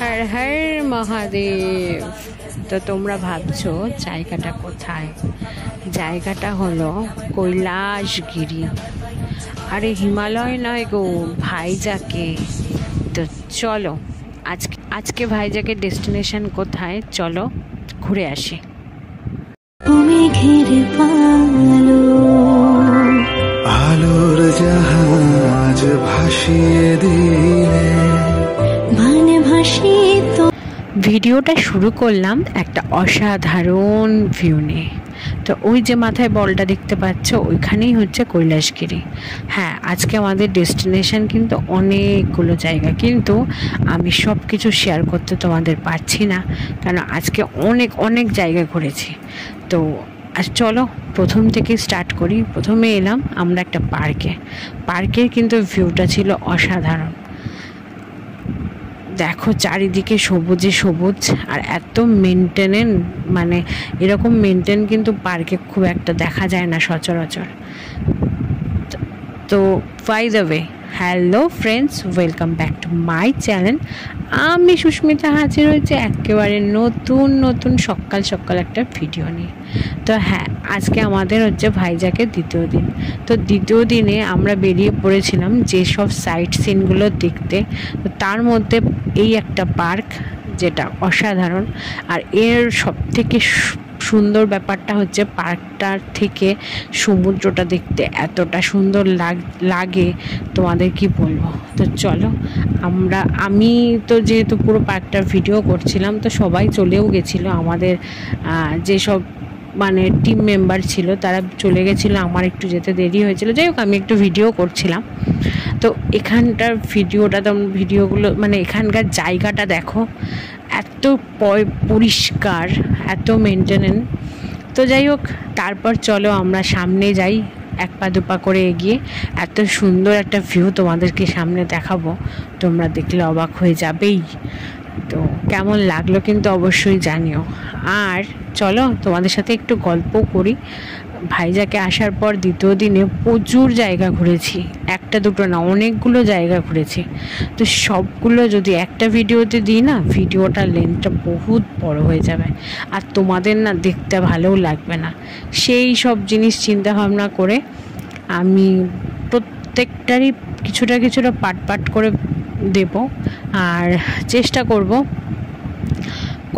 হর হর মহাদেব। তো তোমরা ভাবছো জায়গাটা কোথায়? জায়গাটা হলো কৈলাসগিরি। আরে হিমালয় নয় গো, ভাইজাকে। তো চলো আজকে ভাইজাকের ডেস্টিনেশন কোথায়, চলো ঘুরে আসি। আলোর জাহাজ ভাসিয়ে দিলে ভিডিওটা শুরু করলাম একটা অসাধারণ ভিউ নিয়ে। তো ওই যে মাথায় বলটা দেখতে পাচ্ছ, ওইখানেই হচ্ছে কৈলাসগিরি। হ্যাঁ, আজকে আমাদের ডেস্টিনেশন কিন্তু অনেকগুলো জায়গা, কিন্তু আমি সব কিছু শেয়ার করতে তোমাদের পারছি না, কারণ আজকে অনেক জায়গা ঘুরেছি। তো আর চলো প্রথম থেকে স্টার্ট করি। প্রথমে এলাম আমরা একটা পার্কের কিন্তু ভিউটা ছিল অসাধারণ। দেখো চারিদিকে সবুজে সবুজ, আর এত মেনটেনেন্স, মানে এরকম মেনটেন কিন্তু পার্কে খুব একটা দেখা যায় না সচরাচর। তো by the way, hello friends, welcome back to my channel. আমি সুস্মিতা হাজির হয়েছে একেবারে নতুন সকাল একটা ভিডিও নিয়ে। তো হ্যাঁ, আজকে আমাদের হচ্ছে ভাইজাকের দ্বিতীয় দিন। তো দ্বিতীয় দিনে আমরা বেরিয়ে পড়েছিলাম যেসব সাইট সিনগুলো দেখতে। তো তার মধ্যে এই একটা পার্ক, যেটা অসাধারণ। আর এর সবথেকে সুন্দর ব্যাপারটা হচ্ছে পার্কটার থেকে সমুদ্রটা দেখতে এতটা সুন্দর লাগে, তোমাদের কি বলবো। তো চলো আমি তো যেহেতু পুরো পার্কটার ভিডিও করছিলাম, তো সবাই চলেও গেছিলো। আমাদের যেসব মানে টিম মেম্বার ছিল তারা চলে গেছিলো, আমার একটু যেতে দেরি হয়েছিল। যাই হোক, আমি একটু ভিডিও করছিলাম। তো এখানটার ভিডিওগুলো মানে এখানকার জায়গাটা দেখো, এত পরিষ্কার, এত মেনটেনেন্স। তো যাই হোক, তারপর চলো আমরা সামনে যাই, এক পা দুপা করে এগিয়ে। এত সুন্দর একটা ভিউ তোমাদেরকে সামনে দেখাবো, তোমরা দেখলে অবাক হয়ে যাবেই। তো কেমন লাগলো কিন্তু অবশ্যই জানিও। আর চলো তোমাদের সাথে একটু গল্প করি। ভাইজাকে আসার পর দ্বিতীয় দিনে প্রচুর জায়গা ঘুরেছি, একটা দুটো না, অনেকগুলো জায়গা ঘুরেছি। তো সবগুলো যদি একটা ভিডিওতে দিই না, ভিডিওটার লেন্থটা বহুত বড় হয়ে যাবে, আর তোমাদের না দেখতে ভালোও লাগবে না। সেই সব জিনিস চিন্তা ভাবনা করে আমি প্রত্যেকটারই কিছুটা পার্ট করে দেব, আর চেষ্টা করব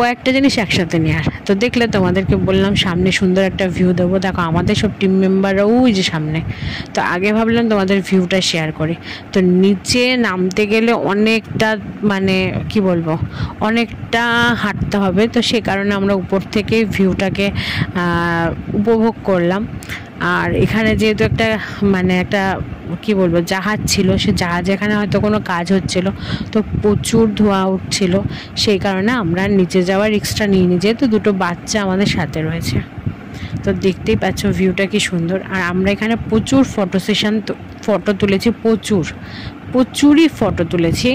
কয়েকটা জিনিস একসাথে নেওয়ার। তো দেখলে তোমাদেরকে বললাম সামনে সুন্দর একটা ভিউ দেবো। দেখো আমাদের সব টিম মেম্বাররা ওই যে সামনে। তো আগে ভাবলাম তোমাদের ভিউটা শেয়ার করি। তো নিচে নামতে গেলে অনেকটা মানে কি বলবো, অনেকটা হাঁটতে হবে। তো সে কারণে আমরা উপর থেকে ভিউটাকে উপভোগ করলাম। আর এখানে যেহেতু একটা কি বলবো জাহাজ ছিল, সে জাহাজ এখানে হয়তো কোনো কাজ হচ্ছিল, তো প্রচুর ধোঁয়া উঠছিল। সেই কারণে আমরা নিচে যাওয়ার রিস্কটা নিইনি, যেহেতু দুটো বাচ্চা আমাদের সাথে রয়েছে। তো দেখতেই পাচ্ছ ভিউটা কি সুন্দর। আর আমরা এখানে প্রচুর ফটো তুলেছি, প্রচুরই ফটো তুলেছি।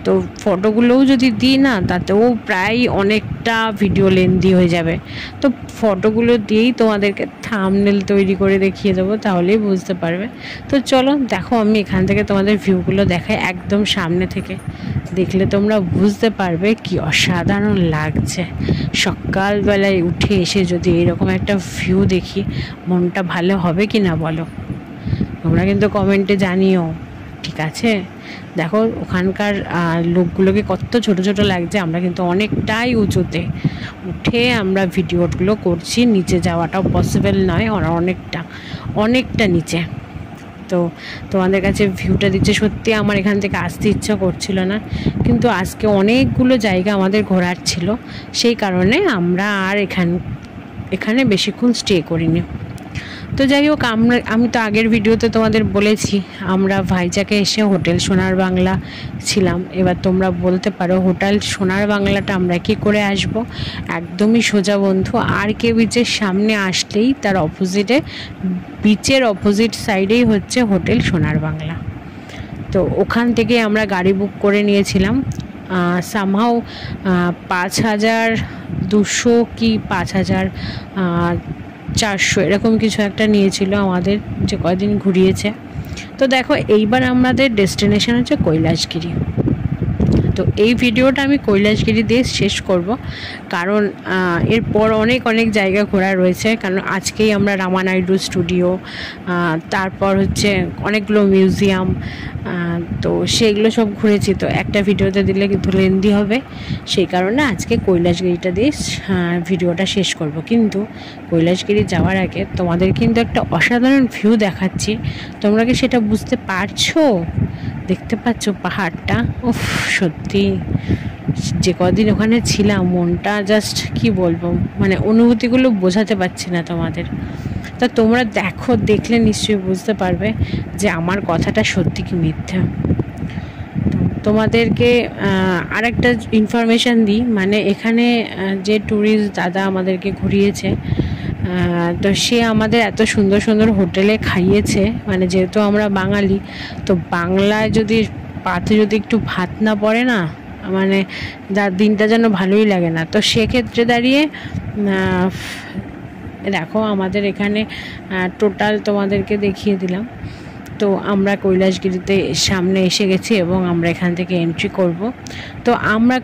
তো ফটোগুলোও যদি দিই না, তাতেও প্রায় অনেকটা ভিডিও লেন্থি হয়ে যাবে। তো ফটোগুলো দিয়েই তোমাদেরকে থাম্বনেল তৈরি করে দেখিয়ে দেবো, তাহলেই বুঝতে পারবে। তো চলো দেখো, আমি এখান থেকে তোমাদের ভিউগুলো দেখাই একদম সামনে থেকে। দেখলে তোমরা বুঝতে পারবে কি অসাধারণ লাগছে। সকালবেলায় উঠে এসে যদি এরকম একটা ভিউ দেখি, মনটা ভালো হবে কি না বলো? তোমরা কিন্তু কমেন্টে জানিও, ঠিক আছে? দেখো ওখানকার লোকগুলোকে কত ছোট লাগছে। আমরা কিন্তু অনেকটাই উঁচুতে উঠে আমরা ভিডিওগুলো করছি, নিচে যাওয়াটাও পসিবল নয়, ওরা অনেকটা নিচে। তো তোমাদের কাছে ভিউটা দিচ্ছে, সত্যি আমার এখান থেকে আসতে ইচ্ছা করছিল না, কিন্তু আজকে অনেকগুলো জায়গা আমাদের ঘোরার ছিল, সেই কারণে আমরা আর এখানে বেশিক্ষণ স্টে করিনি। তো যাই হোক, আমি তো আগের ভিডিওতে তোমাদের বলেছি আমরা ভাইজাকে এসে হোটেল সোনার বাংলা ছিলাম। এবার তোমরা বলতে পারো হোটেল সোনার বাংলাটা আমরা কি করে আসব? একদমই সোজা বন্ধু, RK বিচের সামনে আসলেই তার অপোজিটে, বিচের অপোজিট সাইডেই হচ্ছে হোটেল সোনার বাংলা। তো ওখান থেকে আমরা গাড়ি বুক করে নিয়েছিলাম। সামহাও 5200 কি 5400 এরকম কিছু একটা নিয়েছিল আমাদের, যে কয়দিন ঘুরিয়েছে। তো দেখো এইবার আমাদের ডেস্টিনেশন হচ্ছে কৈলাসগিরি। তো এই ভিডিওটা আমি কৈলাসগিরি দিয়ে শেষ করব, কারণ এরপর অনেক অনেক জায়গা ঘোরা রয়েছে। কারণ আজকেই আমরা রামানাইডু স্টুডিও, তারপর হচ্ছে অনেকগুলো মিউজিয়াম, তো সেগুলো সব ঘুরেছি। তো একটা ভিডিওতে দিলে কিন্তু লেন্দি হবে, সেই কারণে আজকে কৈলাসগিরিটা দিয়ে ভিডিওটা শেষ করব। কিন্তু কৈলাসগিরি যাওয়ার আগে তোমাদের কিন্তু একটা অসাধারণ ভিউ দেখাচ্ছি। তোমরা কি সেটা বুঝতে পারছো? দেখতে পাচ্ছ পাহাড়টা? উফ, সত্যি যে কদিন ওখানে ছিলাম মনটা জাস্ট কি বলবো, মানে অনুভূতিগুলো বোঝাতে পারছি না তোমাদের। তা তোমরা দেখো, দেখলে নিশ্চয়ই বুঝতে পারবে যে আমার কথাটা সত্যি কি মিথ্যা। তোমাদেরকে আরেকটা ইনফরমেশান দিই, মানে এখানে যে ট্যুরিস্ট দাদা আমাদেরকে ঘুরিয়েছে, তো সে আমাদের এত সুন্দর সুন্দর হোটেলে খাইয়েছে। মানে যেহেতু আমরা বাঙালি, তো বাংলায় যদি পাতে যদি একটু ভাত না পড়ে না, মানে দিনটা যেন ভালোই লাগে না। তো সেক্ষেত্রে দাঁড়িয়ে দেখো আমাদের এখানে টোটাল তোমাদেরকে দেখিয়ে দিলাম। তো আমরা কৈলাসগিরিতে সামনে এসে গেছি এবং আমরা এখান থেকে এন্ট্রি করব। তো আমরা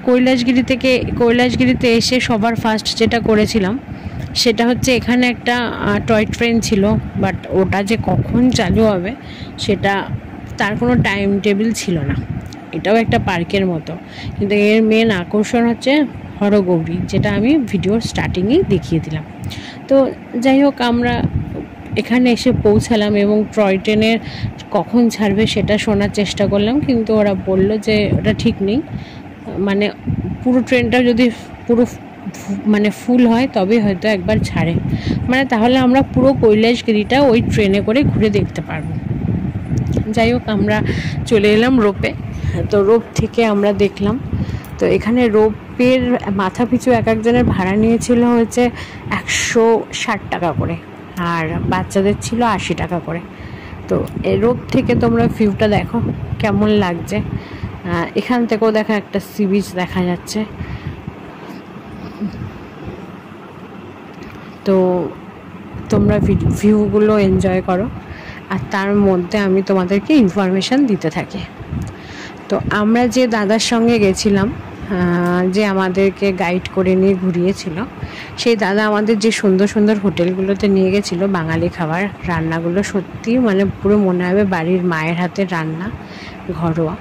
কৈলাসগিরিতে এসে সবার ফার্স্ট যেটা করেছিলাম সেটা হচ্ছে এখানে একটা টয় ট্রেন ছিল, বাট ওটা যে কখন চালু হবে সেটা তার কোনো টাইম টেবিল ছিল না। এটাও একটা পার্কের মতো, কিন্তু এর মেন আকর্ষণ হচ্ছে হরগৌরী, যেটা আমি ভিডিওর স্টার্টিংয়েই দেখিয়ে দিলাম। তো যাই হোক, আমরা এখানে এসে পৌঁছালাম এবং টয় ট্রেনের কখন ছাড়বে সেটা শোনার চেষ্টা করলাম, কিন্তু ওরা বলল যে ওটা ঠিক নেই, মানে পুরো ট্রেনটা যদি পুরো মানে ফুল হয় তবে হয়তো একবার ছাড়ে, মানে তাহলে আমরা পুরো কৈলাসগিরিটা ওই ট্রেনে করে ঘুরে দেখতে পারবো। যাই হোক, আমরা চলে এলাম রোপে। তো রোপ থেকে আমরা দেখলাম, তো এখানে রোপের মাথা পিছু এক একজনের ভাড়া নিয়েছিল হচ্ছে 160 টাকা করে, আর বাচ্চাদের ছিল 80 টাকা করে। তো এই রোপ থেকে তোমরা ভিউটা দেখো কেমন লাগছে। এখান থেকেও দেখা একটা সি বিচ দেখা যাচ্ছে। তো তোমরা ভিউগুলো এনজয় করো, আর তার মধ্যে আমি তোমাদেরকে ইনফরমেশান দিতে থাকি। তো আমরা যে দাদার সঙ্গে গেছিলাম, যে আমাদেরকে গাইড করে নিয়ে ঘুরিয়েছিল, সেই দাদা আমাদের যে সুন্দর সুন্দর হোটেলগুলোতে নিয়ে গেছিলো বাঙালি খাবার, রান্নাগুলো সত্যি মানে পুরো মনে হবে বাড়ির মায়ের হাতের রান্না, ঘরোয়া।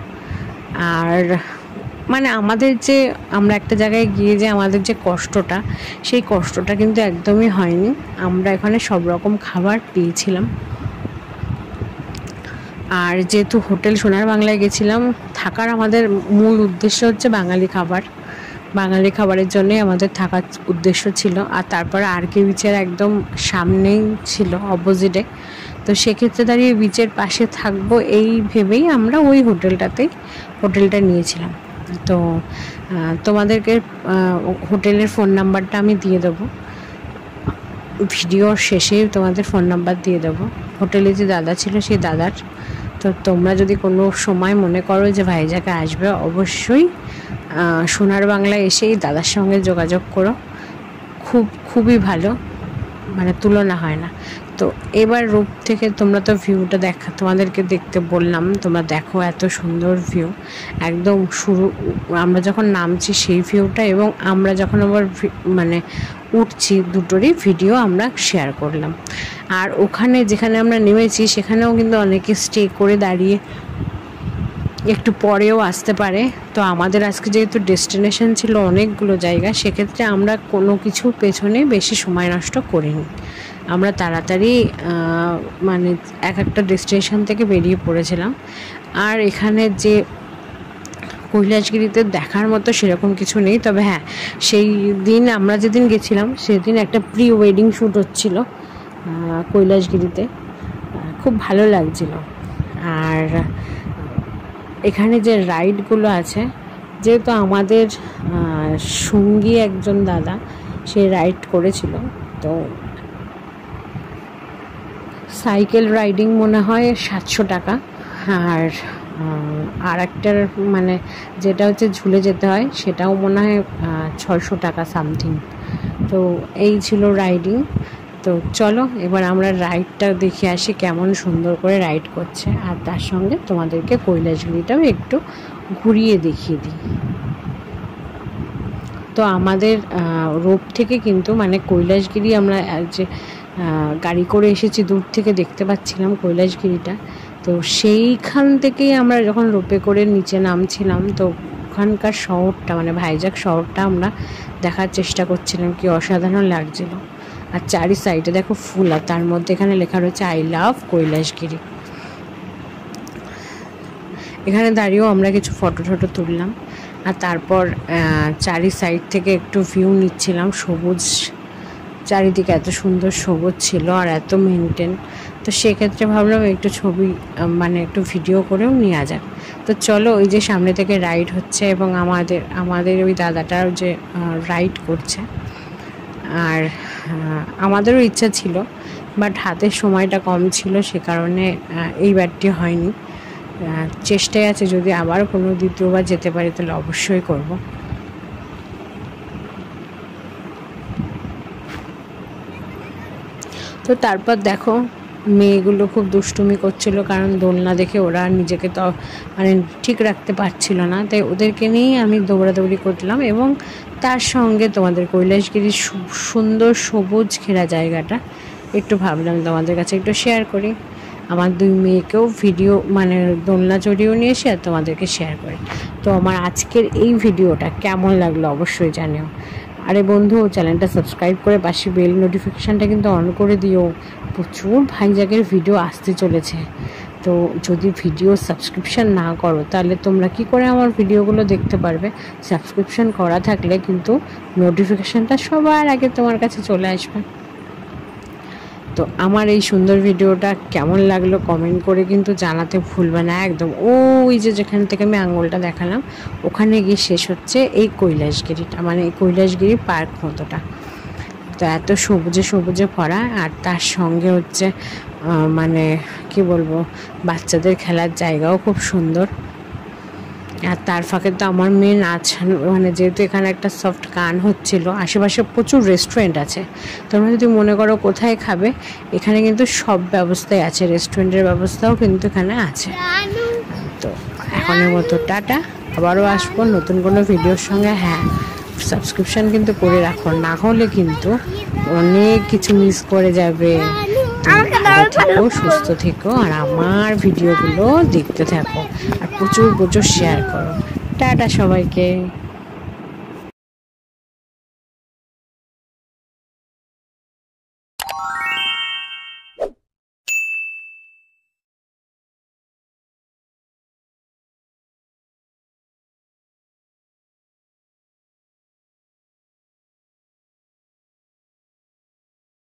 আর মানে আমরা একটা জায়গায় গিয়ে যে আমাদের যে কষ্টটা, সেই কষ্টটা কিন্তু একদমই হয়নি। আমরা এখানে সব রকম খাবার পেয়েছিলাম। আর যেহেতু হোটেল সোনার বাংলায় গেছিলাম, থাকার আমাদের মূল উদ্দেশ্য হচ্ছে বাঙালি খাবারের জন্যই আমাদের থাকার উদ্দেশ্য ছিল। আর তারপরে আরকে বিচের একদম সামনেই ছিল, অপোজিটে। তো সেক্ষেত্রে দাঁড়িয়ে বিচের পাশে থাকবো এই ভেবেই আমরা ওই হোটেলটা নিয়েছিলাম। তো তোমাদেরকে হোটেলের ফোন নাম্বারটা আমি দিয়ে দেবো ভিডিওর শেষে, তোমাদের ফোন নাম্বার দিয়ে দেবো হোটেলে যে দাদা ছিল সেই দাদার। তো তোমরা যদি কোনো সময় মনে করো যে ভাইজাকে আসবে, অবশ্যই সোনার বাংলায় এসে এই দাদার সঙ্গে যোগাযোগ করো। খুবই ভালো, মানে তুলনা হয় না। তো এবার রূপ থেকে তোমরা তো ভিউটা তোমাদেরকে দেখতে বললাম, তোমরা দেখো এত সুন্দর ভিউ। একদম আমরা যখন নামছি সেই ভিউটা, এবং আমরা যখন আবার মানে উঠছি, দুটোরই ভিডিও আমরা শেয়ার করলাম। আর ওখানে যেখানে আমরা নেমেছি সেখানেও কিন্তু অনেকে স্টে করে দাঁড়িয়ে একটু পরেও আসতে পারে। তো আমাদের আজকে যেহেতু ডেস্টিনেশন ছিল অনেকগুলো জায়গা, সেক্ষেত্রে আমরা কোনো কিছু পেছনে বেশি সময় নষ্ট করিনি। আমরা তাড়াতাড়ি মানে একটা ডেস্টিনেশন থেকে বেরিয়ে পড়েছিলাম। আর এখানে যে কৈলাসগিরিতে দেখার মতো সেরকম কিছু নেই, তবে হ্যাঁ, সেই দিন আমরা যেদিন গেছিলাম সেদিন একটা প্রি ওয়েডিং শ্যুট হচ্ছিল কৈলাসগিরিতে, খুব ভালো লাগছিল। আর এখানে যে রাইডগুলো আছে, যেহেতু আমাদের সঙ্গী একজন দাদা সে রাইড করেছিল, তো সাইকেল রাইডিং মনে হয় 700 টাকা, আর একটার মানে যেটা হচ্ছে ঝুলে যেতে হয় সেটাও মনে হয় 600 টাকা সামথিং। তো এই ছিল রাইডিং। তো চলো এবার আমরা রাইডটা দেখে আসি কেমন সুন্দর করে রাইড করছে, আর তার সঙ্গে তোমাদেরকে কৈলাসগিরিটাও একটু ঘুরিয়ে দেখিয়ে দিই। তো আমাদের রোপ থেকে কিন্তু মানে কৈলাসগিরি আমরা যে গাড়ি করে এসেছি দূর থেকে দেখতে পাচ্ছিলাম কৈলাসগিরিটা। তো সেইখান থেকেই আমরা যখন রোপে করে নিচে নামছিলাম তো ওখানকার শহরটা মানে ভাইজাগ শহরটা আমরা দেখার চেষ্টা করছিলাম, কি অসাধারণ লাগছিল। আর চারি সাইডে দেখো ফুল, আর তার মধ্যে এখানে লেখা রয়েছে আই লাভ কৈলাসগিরি। এখানে দাঁড়িয়েও আমরা কিছু ফটো টটো তুললাম, আর তারপর চারি সাইড থেকে একটু ভিউ নিচ্ছিলাম। সবুজ চারিদিকে এত সুন্দর সবুজ ছিল আর এত মেনটেন, তো সেক্ষেত্রে ভাবলাম একটু ছবি মানে একটু ভিডিও করেও নেওয়া যাক। তো চলো, ওই যে সামনে থেকে রাইড হচ্ছে এবং আমাদের ওই দাদাটাও যে রাইড করছে। আর আমাদেরও ইচ্ছা ছিল, বাট হাতের সময়টা কম ছিল, সে কারণে এইবারটি হয়নি। চেষ্টায় আছে, যদি আবার কোনো দ্বিতীয়বার যেতে পারি তাহলে অবশ্যই করব। তো তারপর দেখো মেয়েগুলো খুব দুষ্টুমি করছিল, কারণ দোলনা দেখে ওরা নিজেকে তো মানে ঠিক রাখতে পারছিল না, তাই ওদেরকে নিয়েই আমি দৌড়াদৌড়ি করলাম। এবং তার সঙ্গে তোমাদের কৈলাসগিরির সুন্দর সবুজ ঘেরা জায়গাটা একটু ভাবলাম তোমাদের কাছে একটু শেয়ার করি। আমার দুই মেয়েকেও ভিডিও মানে দোলনা চড়িয়েও নিয়ে এসে আর তোমাদেরকে শেয়ার করি। তো আমার আজকের এই ভিডিওটা কেমন লাগলো অবশ্যই জানিও। আরে বন্ধু, চ্যানেলটা সাবস্ক্রাইব করে পাশে বেল নোটিফিকেশানটা কিন্তু অন করে দিও। প্রচুর ভাইজাগের ভিডিও আসতে চলেছে, তো যদি ভিডিও সাবস্ক্রিপশান না করো তাহলে তোমরা কি করে আমার ভিডিওগুলো দেখতে পারবে? সাবস্ক্রিপশান করা থাকলে কিন্তু নোটিফিকেশানটা সবার আগে তোমার কাছে চলে আসবে। তো আমার এই সুন্দর ভিডিওটা কেমন লাগলো কমেন্ট করে কিন্তু জানাতে ভুলবে না একদম। ওই যে যেখান থেকে আমি আঙুলটা দেখালাম ওখানে গিয়ে শেষ হচ্ছে এই কৈলাসগিরিটা, মানে এই কৈলাসগিরি পার্ক মতোটা। তো এত সবুজে সবুজে ভরা, আর তার সঙ্গে হচ্ছে মানে কি বলবো, বাচ্চাদের খেলার জায়গাও খুব সুন্দর। আর তার ফাঁকে তো আমার মেয়ে নাচ, মানে যেহেতু এখানে একটা সফট গান হচ্ছিল, আশেপাশে প্রচুর রেস্টুরেন্ট আছে। তোমরা যদি মনে করো কোথায় খাবে, এখানে কিন্তু সব ব্যবস্থাই আছে, রেস্টুরেন্টের ব্যবস্থাও কিন্তু এখানে আছে। তো এখনের মতো টাটা, আবারও আসবো নতুন কোনো ভিডিওর সঙ্গে। হ্যাঁ, সাবস্ক্রিপশান কিন্তু করে রাখো, না হলে কিন্তু অনেক কিছু মিস করে যাবে। ভালো থেকো, সুস্থ থেকো, আর আমার ভিডিওগুলো দেখতে থাকো, আর প্রচুর প্রচুর শেয়ার করো। টাটা সবাইকে।